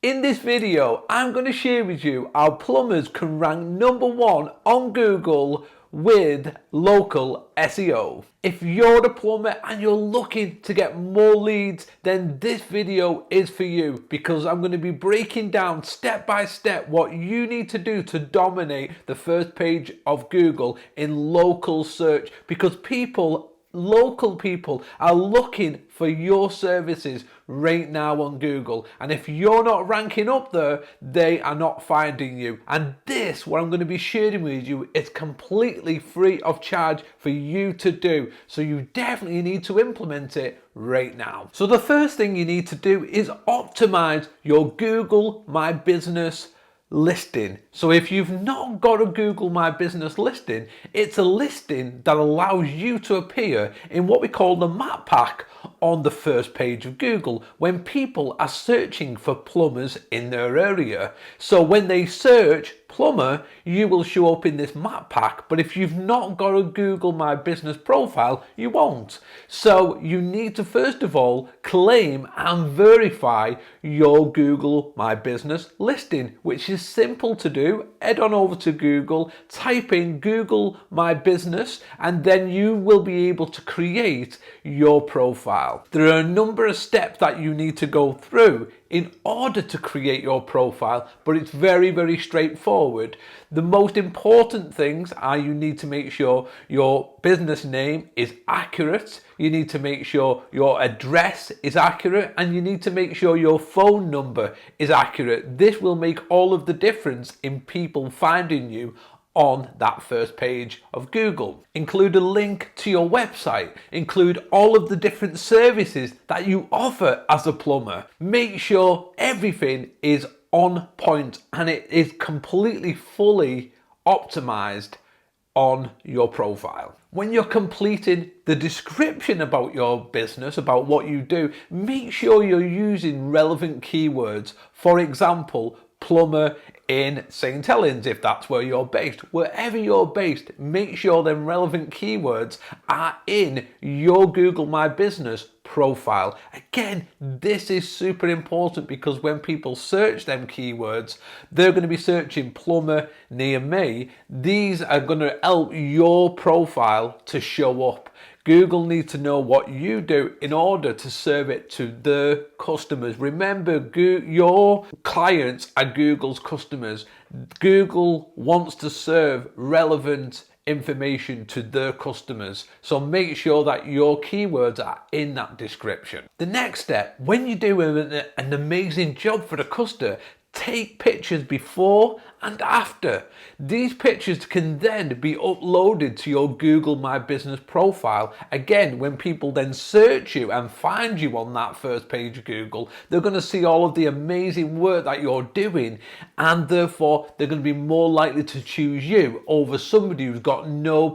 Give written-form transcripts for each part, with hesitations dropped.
In this video, I'm going to share with you how plumbers can rank #1 on Google with local SEO. If you're a plumber and you're looking to get more leads, then this video is for you, because I'm going to be breaking down step by step what you need to do to dominate the first page of Google in local search, because local people are looking for your services right now on Google, and if you're not ranking up there, they are not finding you. And this, what I'm going to be sharing with you, is completely free of charge for you to do, so you definitely need to implement it right now. So the first thing you need to do is optimize your Google My Business listing. So if you've not got a Google My Business listing, it's a listing that allows you to appear in what we call the map pack on the first page of Google when people are searching for plumbers in their area. So when they search plumber, you will show up in this map pack, but if you've not got a Google My Business profile, you won't. So you need to first of all claim and verify your Google My Business listing, which is simple to do. Head on over to Google, type in Google My Business, and then you will be able to create your profile. There are a number of steps that you need to go through in order to create your profile, but it's very straightforward. The most important things are, you need to make sure your business name is accurate, you need to make sure your address is accurate, and you need to make sure your phone number is accurate. This will make all of the difference in people finding you on that first page of Google. Include a link to your website. Include all of the different services that you offer as a plumber. Make sure everything is on point and it is completely fully optimized on your profile. When you're completing the description about your business, about what you do, make sure you're using relevant keywords. For example, plumber in St. Helens, if that's where you're based. Wherever you're based, make sure them relevant keywords are in your Google My Business profile. Again, this is super important, because when people search them keywords, they're going to be searching plumber near me. These are going to help your profile to show up. Google needs to know what you do in order to serve it to their customers. Remember, your clients are Google's customers. Google wants to serve relevant information to their customers, so make sure that your keywords are in that description. The next step, when you do an amazing job for the customer, take pictures before and after. These pictures can then be uploaded to your Google My Business profile. Again, when people then search you and find you on that first page of Google, they're going to see all of the amazing work that you're doing, and therefore they're going to be more likely to choose you over somebody who's got no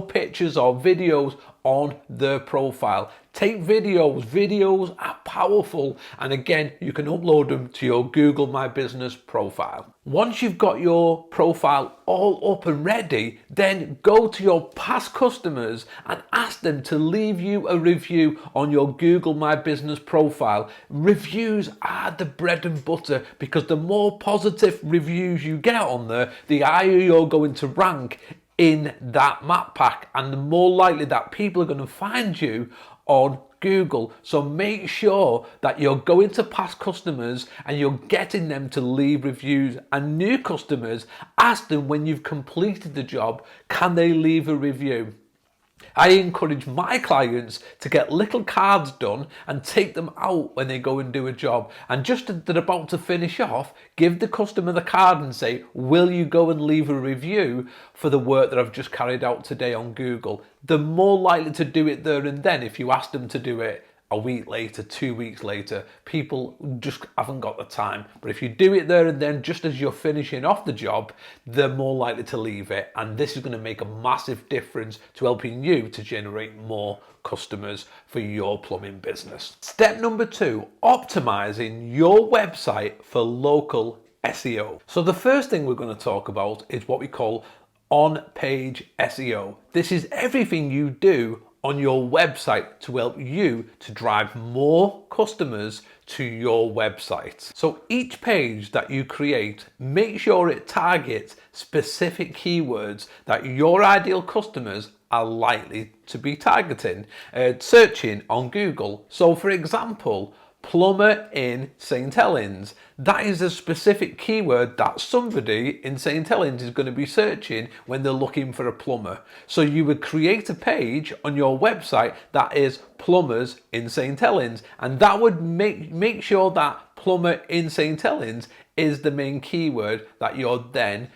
pictures or videos on their profile. Take videos. Videos are powerful, and again, you can upload them to your Google My Business profile. Once you've got your profile all up and ready, then go to your past customers and ask them to leave you a review on your Google My Business profile. Reviews are the bread and butter, because the more positive reviews you get on there, the higher you're going to rank in that map pack, and the more likely that people are going to find you on Google. So make sure that you're going to past customers and you're getting them to leave reviews, and new customers, ask them when you've completed the job, can they leave a review? I encourage my clients to get little cards done and take them out when they go and do a job, and just as they're about to finish off, give the customer the card and say, will you go and leave a review for the work that I've just carried out today on Google? They're more likely to do it there and then. If you ask them to do it a week later, 2 weeks later, people just haven't got the time. But if you do it there and then, just as you're finishing off the job, they're more likely to leave it. And this is going to make a massive difference to helping you to generate more customers for your plumbing business. Step number 2, optimizing your website for local SEO. So the first thing we're going to talk about is what we call on-page SEO. This is everything you do on your website to help you to drive more customers to your website. So each page that you create, make sure it targets specific keywords that your ideal customers are likely to be targeting, searching on Google. So for example, plumber in St. Helens. That is a specific keyword that somebody in St. Helens is going to be searching when they're looking for a plumber. So you would create a page on your website that is plumbers in St. Helens, and that would make sure that plumber in St. Helens is the main keyword that you're then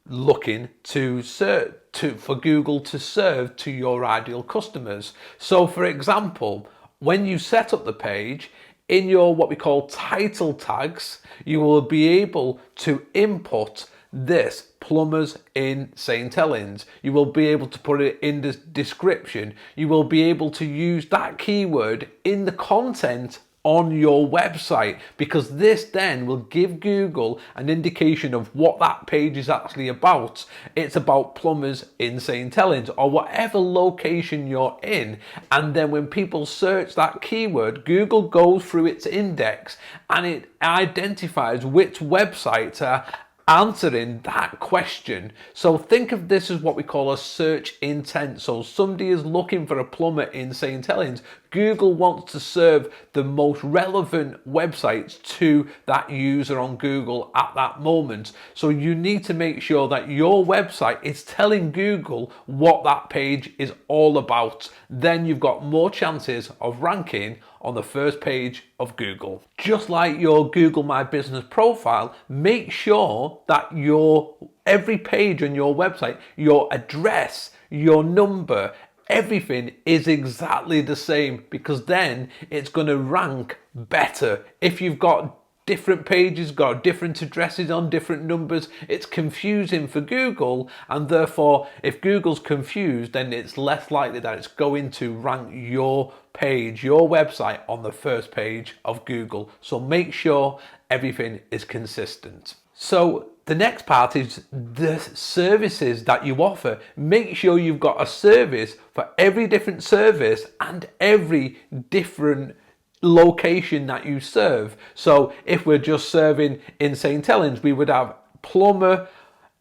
looking to search for Google to serve to your ideal customers. So for example, when you set up the page, in your what we call title tags, you will be able to input this plumbers in St. Helens. You will be able to put it in the description. You will be able to use that keyword in the content on your website, because this then will give Google an indication of what that page is actually about. It's about plumbers in St. Helens or whatever location you're in, and then when people search that keyword, Google goes through its index and it identifies which websites are answering that question. So think of this as what we call a search intent. So somebody is looking for a plumber in St. Helens. Google wants to serve the most relevant websites to that user on Google at that moment. So you need to make sure that your website is telling Google what that page is all about. Then you've got more chances of ranking on the first page of Google. Just like your Google My Business profile, make sure that every page on your website, your address, your number, everything is exactly the same, because then it's going to rank better. If you've got different pages, got different addresses on different numbers, it's confusing for Google, and therefore if Google's confused, then it's less likely that it's going to rank your page, your website, on the first page of Google. So make sure everything is consistent. So the next part is the services that you offer. Make sure you've got a service for every different service and every different location that you serve. So if we're just serving in St. Helens, we would have plumber,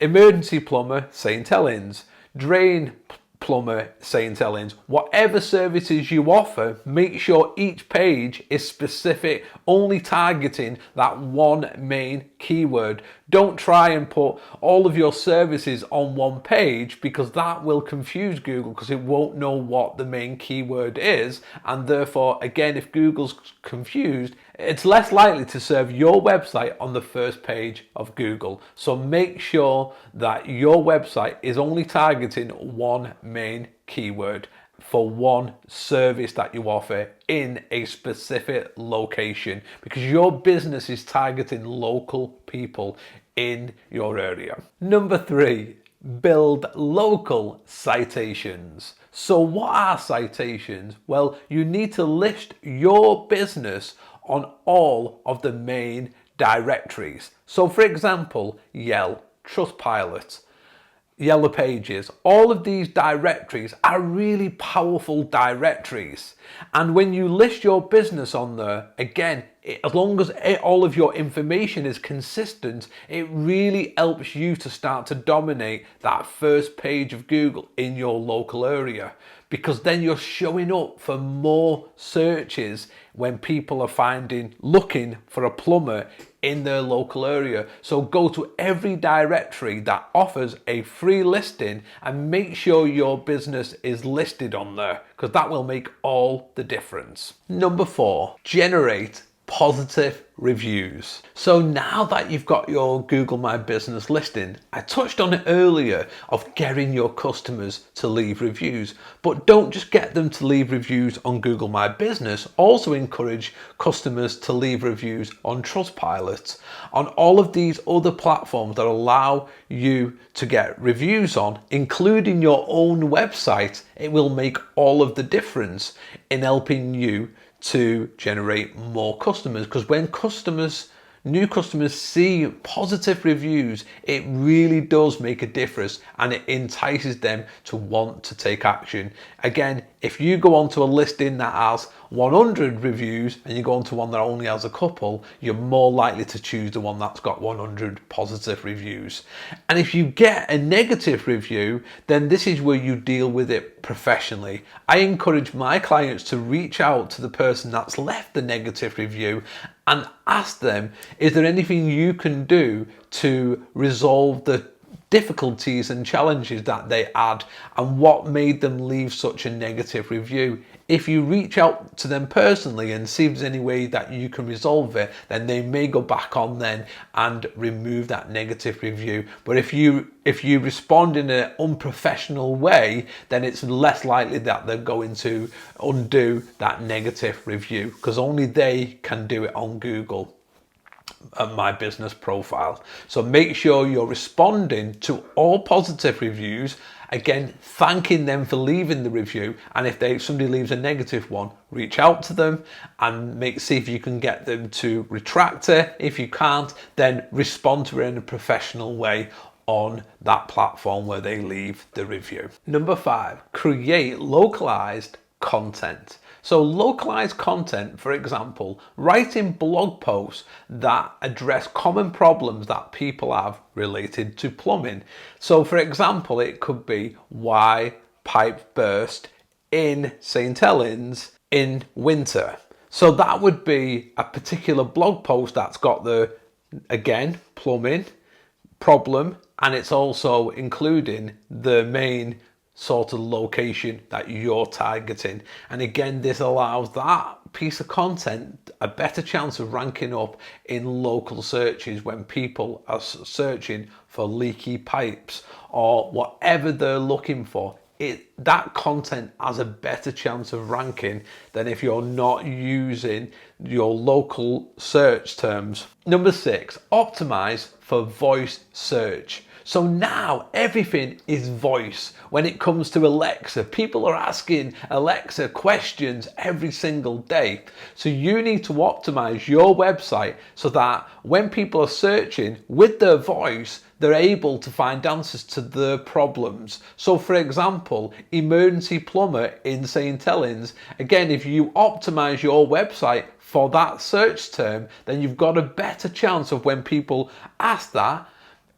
emergency plumber, St. Helens, drain plumber, St. Helens. Whatever services you offer, make sure each page is specific, only targeting that one main keyword. Don't try and put all of your services on one page, because that will confuse Google, because it won't know what the main keyword is, and therefore again, if Google's confused, it's less likely to serve your website on the first page of Google. So make sure that your website is only targeting one main keyword for one service that you offer in a specific location, because your business is targeting local people in your area. Number 3, build local citations. So what are citations? Well, you need to list your business on all of the main directories. So for example, Yelp, Trustpilot, Yellow Pages, all of these directories are really powerful directories. And when you list your business on there, again, as long as all of your information is consistent, it really helps you to start to dominate that first page of Google in your local area, because then you're showing up for more searches when people are looking for a plumber in their local area. So go to every directory that offers a free listing and make sure your business is listed on there, because that will make all the difference. Number 4, generate positive reviews. So now that you've got your Google My Business listing, I touched on it earlier of getting your customers to leave reviews, but don't just get them to leave reviews on Google My Business. Also encourage customers to leave reviews on Trustpilot, on all of these other platforms that allow you to get reviews on, including your own website. It will make all of the difference in helping you to generate more customers, because when new customers see positive reviews, it really does make a difference and it entices them to want to take action. Again, If you go onto a listing that has 100 reviews and you go onto one that only has a couple, you're more likely to choose the one that's got 100 positive reviews. And if you get a negative review, then this is where you deal with it professionally. I encourage my clients to reach out to the person that's left the negative review and ask them, is there anything you can do to resolve the difficulties and challenges that they had, and what made them leave such a negative review? If you reach out to them personally and see if there's any way that you can resolve it, then they may go back on then and remove that negative review. But if you respond in an unprofessional way, then it's less likely that they're going to undo that negative review, because only they can do it on Google. My business profile. So make sure you're responding to all positive reviews, again thanking them for leaving the review, and if somebody leaves a negative one, reach out to them and see if you can get them to retract it. If you can't, then respond to it in a professional way on that platform where they leave the review. Number 5, create localized content. So localized content, for example, writing blog posts that address common problems that people have related to plumbing. So for example, it could be why pipe burst in St. Helens in winter. So that would be a particular blog post that's got the, again, plumbing problem, and it's also including the main sort of location that you're targeting. And again, this allows that piece of content a better chance of ranking up in local searches when people are searching for leaky pipes or whatever they're looking for. That content has a better chance of ranking than if you're not using your local search terms. Number 6, optimize for voice search. So now everything is voice. When it comes to Alexa, people are asking Alexa questions every single day. So you need to optimize your website so that when people are searching with their voice, they're able to find answers to their problems. So for example, emergency plumber in St. Helens, again, if you optimize your website for that search term, then you've got a better chance of when people ask that,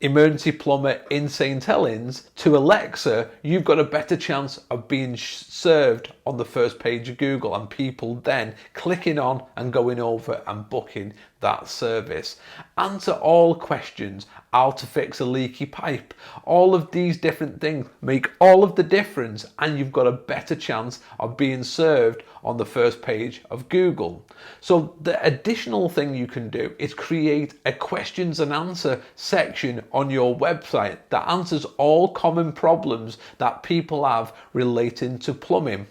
emergency plumber in St. Helens, to Alexa, you've got a better chance of being served on the first page of Google and people then clicking on and going over and booking that service. Answer all questions, how to fix a leaky pipe. All of these different things make all of the difference, and you've got a better chance of being served on the first page of Google. So the additional thing you can do is create a questions and answer section on your website that answers all common problems that people have relating to plumbing.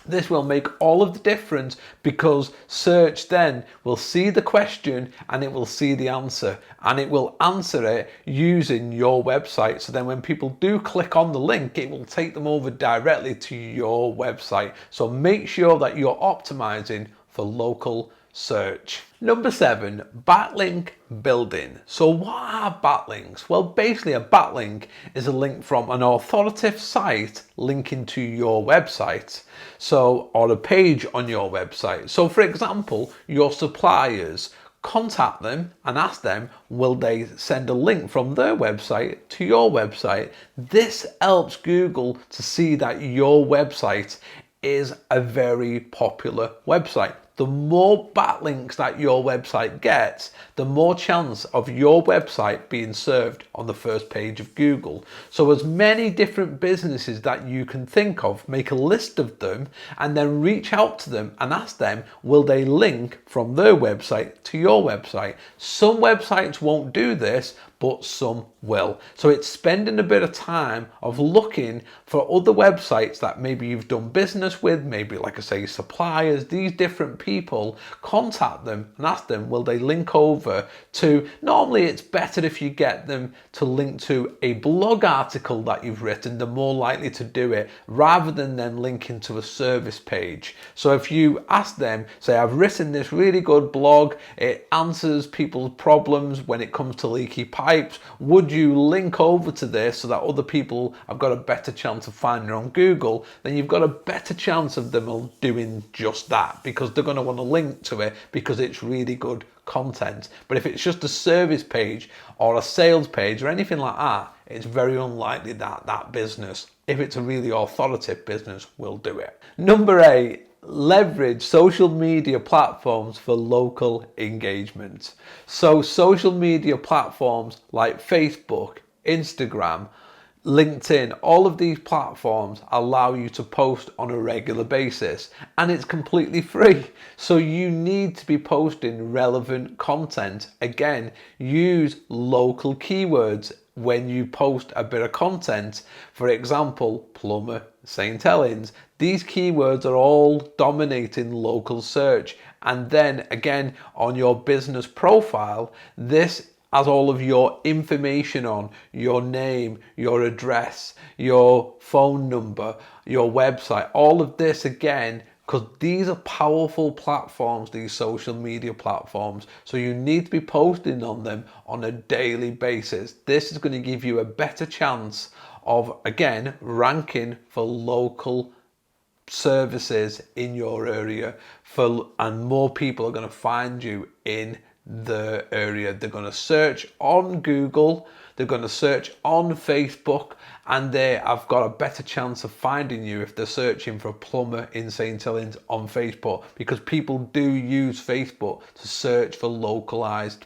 This will make all of the difference, because search then will see the question and it will see the answer, and it will answer it using your website. So then when people do click on the link, it will take them over directly to your website. So make sure that you're optimizing for local search. Number 7, backlink building. So what are backlinks? Well, basically a backlink is a link from an authoritative site linking to your website, or a page on your website. So for example, your suppliers, contact them and ask them, will they send a link from their website to your website? This helps Google to see that your website is a very popular website. The more backlinks that your website gets, the more chance of your website being served on the first page of Google. So as many different businesses that you can think of, make a list of them and then reach out to them and ask them, will they link from their website to your website? Some websites won't do this, but some will. So it's spending a bit of time of looking for other websites that maybe you've done business with, maybe like I say, suppliers, these different people people, contact them and ask them, will they link over to, normally it's better if you get them to link to a blog article that you've written, they're more likely to do it rather than them linking to a service page. So if you ask them, say, I've written this really good blog, it answers people's problems when it comes to leaky pipes, would you link over to this so that other people have got a better chance of finding it on Google? Then you've got a better chance of them doing just that, because they're going to want to link to it because it's really good content. But if it's just a service page or a sales page or anything like that, it's very unlikely that that business, if it's a really authoritative business, will do it. Number 8, leverage social media platforms for local engagement. So social media platforms like Facebook, Instagram, LinkedIn, all of these platforms allow you to post on a regular basis, and it's completely free. So you need to be posting relevant content. Again, use local keywords when you post a bit of content. For example, plumber, St. Helens. These keywords are all dominating local search. And then again, on your business profile, this has all of your information on, your name, your address, your phone number, your website, all of this again, because these are powerful platforms, these social media platforms. So you need to be posting on them on a daily basis. This is going to give you a better chance of, again, ranking for local services in your area, and more people are going to find you in the area. They're going to search on Google, they're going to search on Facebook, and they have got a better chance of finding you if they're searching for a plumber in St. Helens on Facebook, because people do use Facebook to search for localized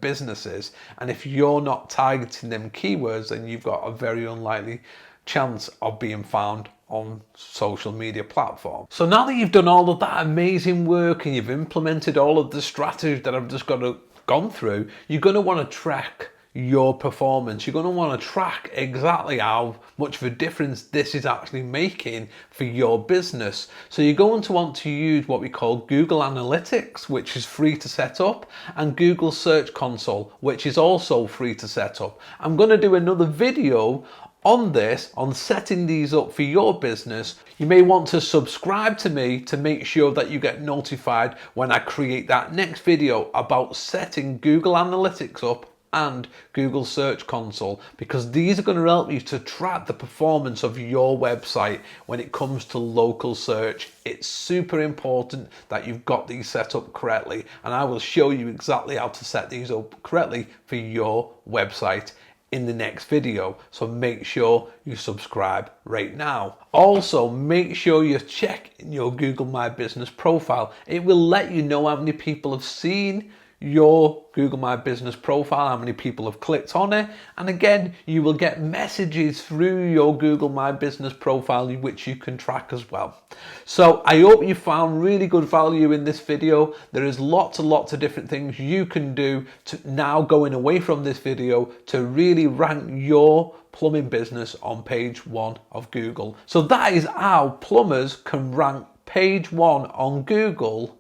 businesses. And if you're not targeting them keywords, then you've got a very unlikely chance of being found on social media platforms. So now that you've done all of that amazing work and you've implemented all of the strategies that I've just gone through, you're going to want to track your performance. You're going to want to track exactly how much of a difference this is actually making for your business. So you're going to want to use what we call Google Analytics, which is free to set up, and Google Search Console, which is also free to set up. I'm going to do another video on this, on setting these up for your business. You may want to subscribe to me to make sure that you get notified when I create that next video about setting Google Analytics up and Google Search Console, because these are going to help you to track the performance of your website when it comes to local search. It's super important that you've got these set up correctly, and I will show you exactly how to set these up correctly for your website in the next video. So make sure you subscribe right now. Also, make sure you check your Google My Business profile. It will let you know how many people have seen your Google My Business profile, how many people have clicked on it, and again, you will get messages through your Google My Business profile which you can track as well. So I hope you found really good value in this video. There is lots and lots of different things you can do to now, going away from this video, to really rank your plumbing business on page 1 of Google. So that is how plumbers can rank page 1 on Google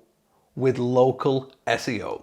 with local SEO.